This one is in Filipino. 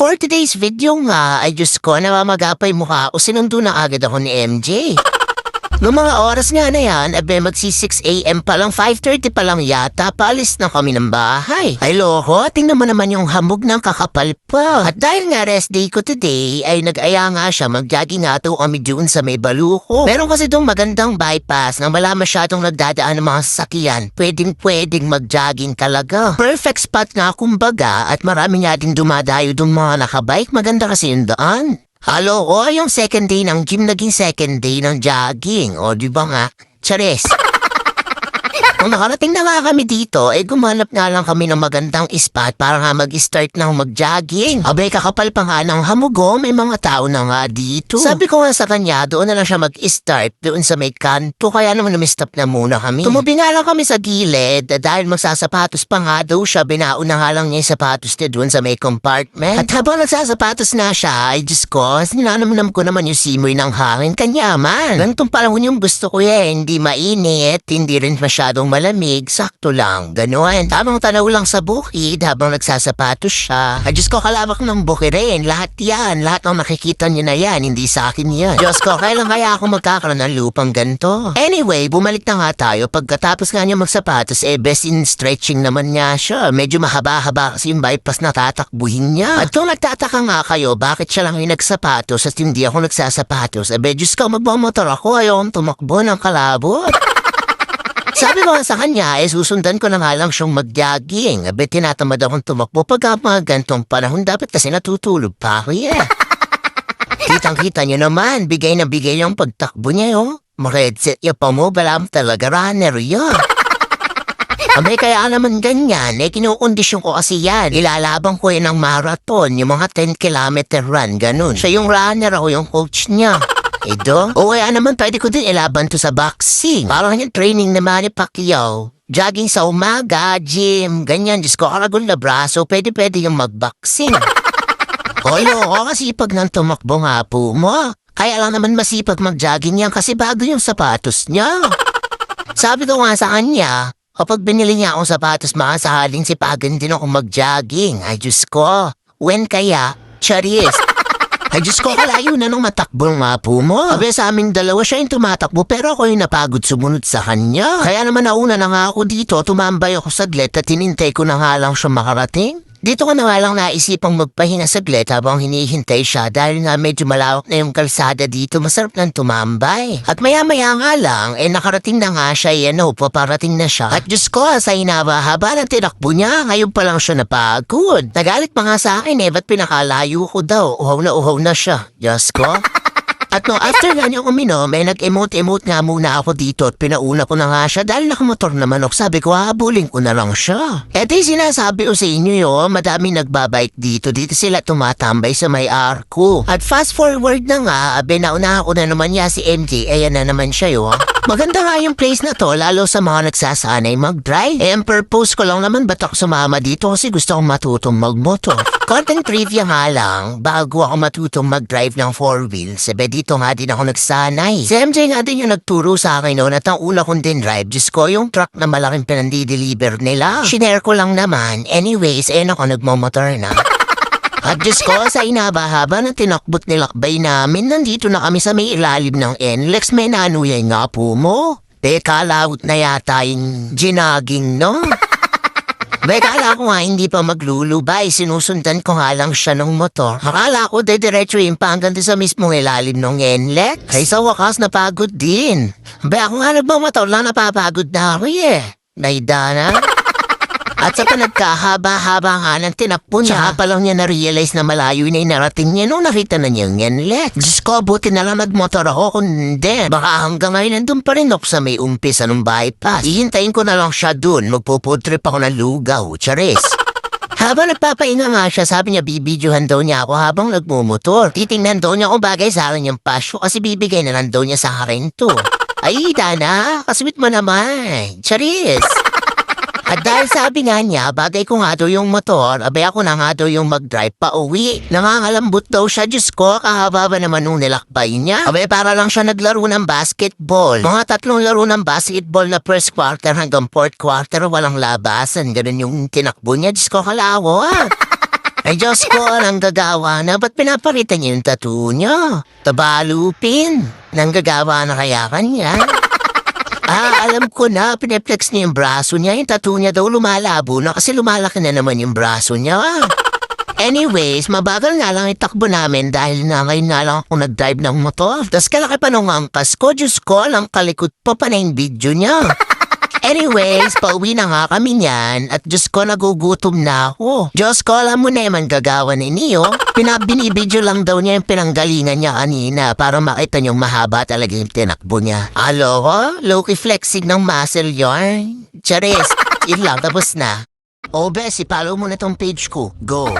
for today's video nga, ay Diyos ko, namamagapay mukha o sinundo na agad ako ni MJ. Noong mga oras nga na yan, magsi 6 AM pa lang, 5:30 pa lang yata, paalis na kami ng bahay. Ay loko, tingnan mo naman yung hamog ng kakapal pa. At dahil nga rest day ko today, ay nag-aya nga siya, mag-jogging nga to kami dun sa may baluko. Meron kasi dong magandang bypass na wala masyadong nagdadaan ng mga sasakyan. Pwedeng mag-jogging talaga. Perfect spot nga kumbaga at marami nga din dumadayo dong mga nakabike. Maganda kasi yung daan. Halo, yung second day ng gym naging second day ng jogging. O, di ba nga? Charis. Kung nakarating na nga kami dito, gumanap nga lang kami ng magandang spot para nga mag-start ng mag-jogging. Abay, kakapal pa nga ng hamugo, may mga tao na nga dito. Sabi ko nga sa kanya, doon na lang siya mag-start, doon sa may kanto, kaya naman lumistop na muna kami. Tumubi nga lang kami sa gilid, dahil magsasapatos pa nga daw siya, binauna nga lang niya yung sapatos niya doon sa may compartment. At habang nagsasapatos na siya, ay Diyos ko, sinanamnam ko naman yung simoy ng hangin, kanya man. Ganitong panahon yung gusto ko hindi mainit, hindi rin masyadong malamig, sakto lang, gano'n. Tamang tanaw lang sa bukid habang nagsasapatos siya. Ay Diyos ko, kalawak ng bukirin, lahat yan, lahat ng nakikita niyo na yan, hindi sa akin yan. Diyos ko, kailan kaya ako magkakaroon ng lupang ganito? Anyway, bumalik na nga tayo, pagkatapos nga niya magsapatos, best in stretching naman niya siya. Medyo mahaba-haba kasi yung bypass na tatakbuhin niya. At kung nagtataka nga kayo, bakit siya lang yung nagsapatos at hindi ako nagsasapatos, Diyos ko, magmamotor ako, ayaw tumakbo ng kalabot. Sabi ko sa kanya, susundan ko na nga lang siyang mag-jogging. Tinatamad akong tumakbo pagka mga gantong panahon. Dapat kasi natutulog pa ako Kitang-kita niyo naman, bigay na bigay yung pagtakbo niya Maredset niya pa mo, balam talaga runner yun. Kaya naman ganyan, kinukondisyon ko kasi yan. Ilalabang ko ng marathon, yung mga 10 kilometer run, ganun. Siya yung runner, ako yung coach niya. O kaya naman pwede ko din ilaban to sa boxing. Parang yung training naman ni Pacquiao. Jogging sa umaga, gym, ganyan. Diyos ko, karagol na braso, pwede yung mag-boxing. Kasi pag nang tumakbo nga po mo. Kaya lang naman masipag mag-jogging yan kasi bago yung sapatos niya. Sabi ko nga sa kanya, kapag binili niya akong sapatos, makasahaling sipagan din ako mag-jogging. Ay Diyos ko, when kaya, charis. Ay Diyos ko, kalayo na nung matakbo nga po mo. Sa aming dalawa siya yung tumatakbo pero ako yung napagod sumunod sa kanya. Kaya naman nauna na nga ako dito, tumambay ako saglit at tinintay ko na nga lang siya makarating. Dito ko na nga lang naisipang magpahinga saglit habang hinihintay siya dahil nga medyo malawak na yung kalsada dito, masarap nang tumambay. At maya-maya nga lang, nakarating na nga siya, paparating na siya. At Diyos ko, sa hinaba-haba ng tinakbo niya, ngayon pa lang siya napagod. Nagalit pa nga sa akin ba't pinakalayo ko daw? Uhaw na siya. Diyos ko. At after nga niyang uminom, nag-emote-emote nga muna ako dito at pinauna ko na nga siya dahil nakamotor naman ako. Sabi ko, habulin ko na lang siya. Sinasabi ko sa inyo madaming nagbabike dito. Dito sila tumatambay sa may arko. At fast forward na nga, naunahan ko na naman niya si MJ. Ayan na naman siya Maganda nga yung place na to, lalo sa mga nagsasanay mag-drive. Ang purpose ko lang naman ba't ako sumama dito kasi gusto kong matutong magmotor. Konting trivia nga lang, bago ako matutong mag-drive ng 4 wheels, dito nga din ako nagsanay. Si MJ nga din yung nagturo sa akin at ang una kong din drive, Diyos ko, yung truck na malaking pinandi-deliver nila. Shinare ko lang naman. Anyways, ako nagmamotor na. At Diyos ko, sa inaba-haba ng tinakbot nilakbay namin, nandito na kami sa may ilalim ng NLEX. May nanuyay nga po mo. Kalawot na yata yung ginaging, no? Kala ko nga hindi pa maglulubay, sinusundan ko nga lang siya ng motor. Akala ko diretso yung hanggang sa mismong ilalim ng NLEX. Ay sa wakas napagod din. Ako nga nagmamotor lang napapagod na ako Naidana. At sa panagkahaba-haba nga ng tinakbo niya, pa lang niya na-realize na malayo na narating niya nung nakita na niya yung NLEX. Diyos ko, buti na lang nagmotor ako kundi. Baka hanggang ngayon nandun pa rin ako sa may umpisa ng bypass. Ihintayin ko na lang siya dun, magpuputrip ako ng lugaw, charis. Habang nagpapahinga nga siya, sabi niya bibidyohan daw niya ako habang nagmumotor. Titingnan daw niya kung bagay sa akin yung pasyo kasi bibigay na lang daw niya sa akin to. Ay, Dana, kaswit mo naman. Charis. At dahil sabi nga niya, bagay ko nga daw yung motor, ako na nga daw yung mag-drive pa uwi. Nangangalambot daw siya, Diyos ko, kahaba ba naman nung nilakbay niya? Para lang siya naglaro ng basketball. Mga 3 laro ng basketball na first quarter hanggang fourth quarter, walang labasan. Ganun yung tinakbo niya, Diyos ko, kalawat. Ay Diyos ko, anong gagawa na? Ba't pinapalitan niyo yung tattoo niyo? Tabalupin. Nang gagawa na kaya kanya? Alam ko na, pineflex niya yung braso niya. Yung tattoo niya daw lumalabo na kasi lumalaki na naman yung braso niya. Anyways, mabagal nga lang itakbo namin dahil na ngayon nga lang ako nag-drive ng motor. Tapos kalaki pa nung angkas ko, Diyos ko, lang kalikot pa pa na yung video niya. Anyways, pauwi na nga kami niyan at Diyos ko, nagugutom na ako. Diyos ko, alam mo na yung manggagawa ni Neo. Binibidyo lang daw niya yung pinanggalingan niya kanina para makita niyong mahaba talaga yung tinakbo niya. Alo ko? Low-key flexing ng muscle yarn. Charis, yun lang, tapos na. O, Bes, follow mo na tong page ko. Go.